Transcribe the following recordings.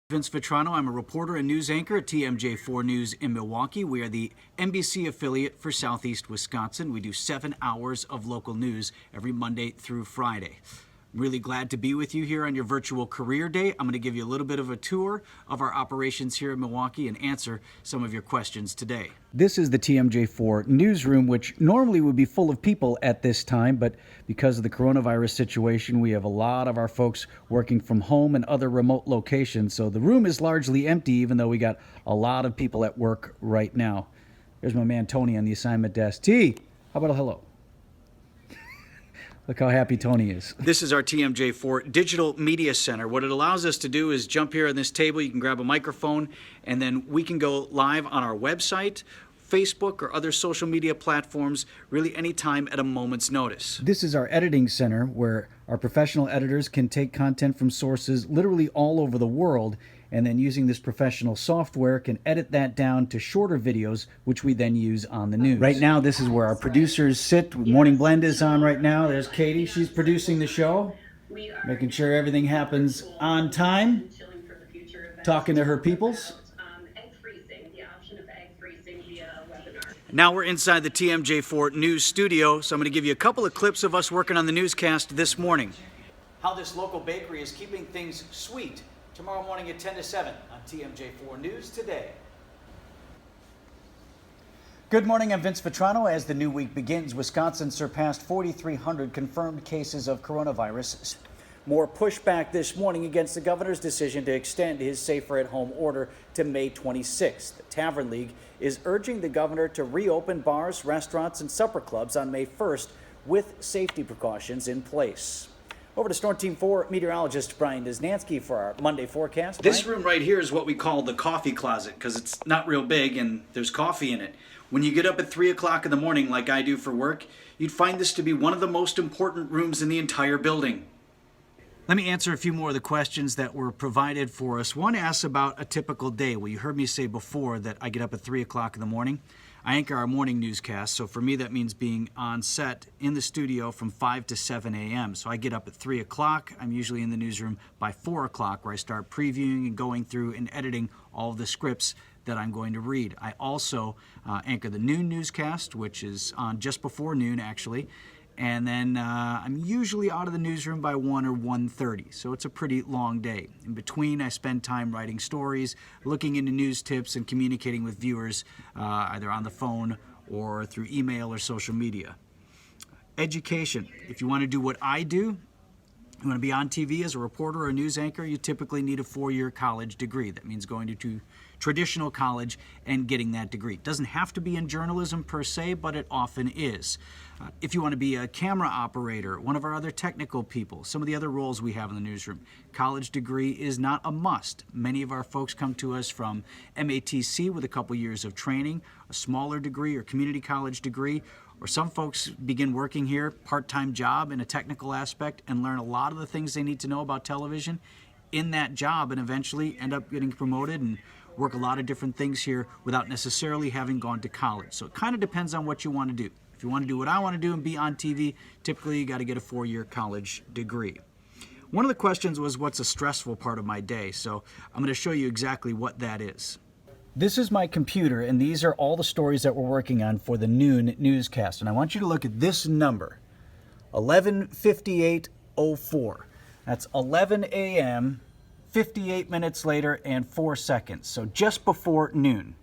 Vince Vitrano. I'm a reporter and news anchor at TMJ4 News in Milwaukee. We are the NBC affiliate for Southeast Wisconsin. We do 7 hours of local news every Monday through Friday. I'm really glad to be with you here on your virtual career day. I'm going to give you a little bit of a tour of our operations here in Milwaukee and answer some of your questions today. This is the TMJ4 newsroom, which normally would be full of people at this time, but because of the coronavirus situation, we have a lot of our folks working from home and other remote locations. So the room is largely empty, even though we got a lot of people at work right now. There's my man Tony on the assignment desk. T, how about a hello? Look how happy Tony is. This is our TMJ4 Digital Media Center. What it allows us to do is jump here on this table. You can grab a microphone, and then we can go live on our website, Facebook, or other social media platforms, really anytime at a moment's notice. This is our editing center, where our professional editors can take content from sources literally all over the world, and then using this professional software can edit that down to shorter videos, which we then use on the news. Right now, this is where our producers sit. Morning Blend is on right now. There's Katie. She's producing the show, making sure everything happens on time, talking to her peoples. Now we're inside the TMJ4 News studio, so I'm going to give you a couple of clips of us working on the newscast this morning. How this local bakery is keeping things sweet. Tomorrow morning at 10 to 7 on TMJ4 News Today. Good morning, I'm Vince Vitrano. As the new week begins, Wisconsin surpassed 4,300 confirmed cases of coronavirus. More pushback this morning against the governor's decision to extend his safer at home order to May 26th. The Tavern League is urging the governor to reopen bars, restaurants, and supper clubs on May 1st with safety precautions in place. Over to Storm Team 4 meteorologist Brian Desnansky for our Monday forecast. Brian? This room right here is what we call the coffee closet because it's not real big and there's coffee in it. When you get up at 3 o'clock in the morning like I do for work, you'd find this to be one of the most important rooms in the entire building. Let me answer a few more of the questions that were provided for us. One asks about a typical day. Well, you heard me say before that I get up at 3 o'clock in the morning. I anchor our morning newscast, so for me that means being on set in the studio from 5 to 7 a.m. So I get up at 3 o'clock. I'm usually in the newsroom by 4 o'clock where I start previewing and going through and editing all of the scripts that I'm going to read. I also anchor the noon newscast, which is on just before noon actually. And then I'm usually out of the newsroom by 1 or 1:30, so it's a pretty long day. In between, I spend time writing stories, looking into news tips, and communicating with viewers either on the phone or through email or social media. Education. If you want to do what I do, you want to be on TV as a reporter or a news anchor, you typically need a 4-year college degree. That means going to traditional college and getting that degree. It doesn't have to be in journalism per se, but it often is. If you want to be a camera operator, one of our other technical people, some of the other roles we have in the newsroom, college degree is not a must. Many of our folks come to us from MATC with a couple years of training, a smaller degree or community college degree, or some folks begin working here, part-time job in a technical aspect, and learn a lot of the things they need to know about television in that job and eventually end up getting promoted and work a lot of different things here without necessarily having gone to college. So it kind of depends on what you want to do. If you want to do what I want to do and be on TV, typically you got to get a 4-year college degree. One of the questions was, what's a stressful part of my day? So I'm going to show you exactly what that is. This is my computer, and these are all the stories that we're working on for the noon newscast. And I want you to look at this number, 11:58:04. That's 11 a.m., 58 minutes later, and 4 seconds. So just before noon.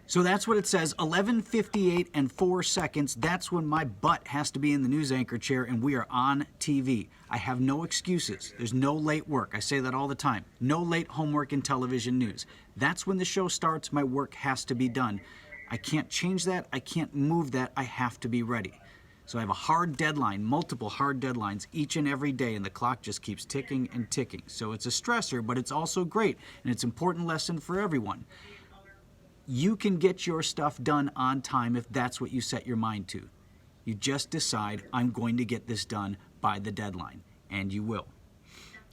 So that's what it says, 11:58 and 4 seconds. That's when my butt has to be in the news anchor chair and we are on TV. I have no excuses. There's no late work. I say that all the time. No late homework in television news. That's when the show starts. My work has to be done. I can't change that. I can't move that. I have to be ready. So I have a hard deadline, multiple hard deadlines each and every day, and the clock just keeps ticking and ticking. So it's a stressor, but it's also great, and it's an important lesson for everyone. You can get your stuff done on time if that's what you set your mind to. You just decide, I'm going to get this done by the deadline, and you will.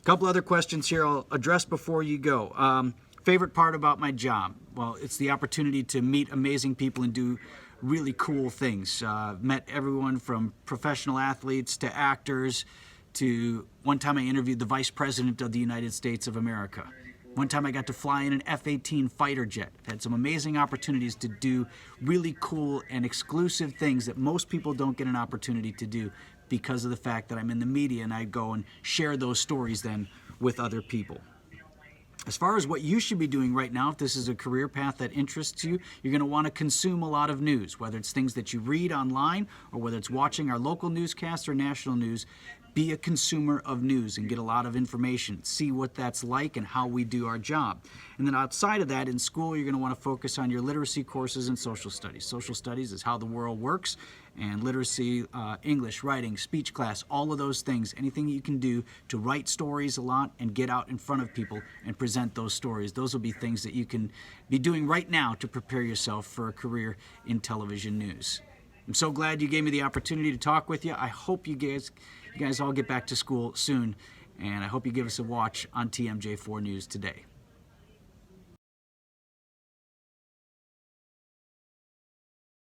A couple other questions here I'll address before you go. Favorite part about my job? Well, it's the opportunity to meet amazing people and do really cool things. Met everyone from professional athletes to actors to one time I interviewed the Vice President of the United States of America. One time I got to fly in an F-18 fighter jet. I've had some amazing opportunities to do really cool and exclusive things that most people don't get an opportunity to do because of the fact that I'm in the media, and I go and share those stories then with other people. As far as what you should be doing right now, if this is a career path that interests you, you're going to want to consume a lot of news, whether it's things that you read online or whether it's watching our local newscasts or national news. Be a consumer of news and get a lot of information. See what that's like and how we do our job. And then outside of that, in school, you're going to want to focus on your literacy courses and social studies. Social studies is how the world works, and literacy, English, writing, speech class, all of those things, anything you can do to write stories a lot and get out in front of people and present those stories. Those will be things that you can be doing right now to prepare yourself for a career in television news. I'm so glad you gave me the opportunity to talk with you. I hope you guys all get back to school soon, and I hope you give us a watch on TMJ4 News today.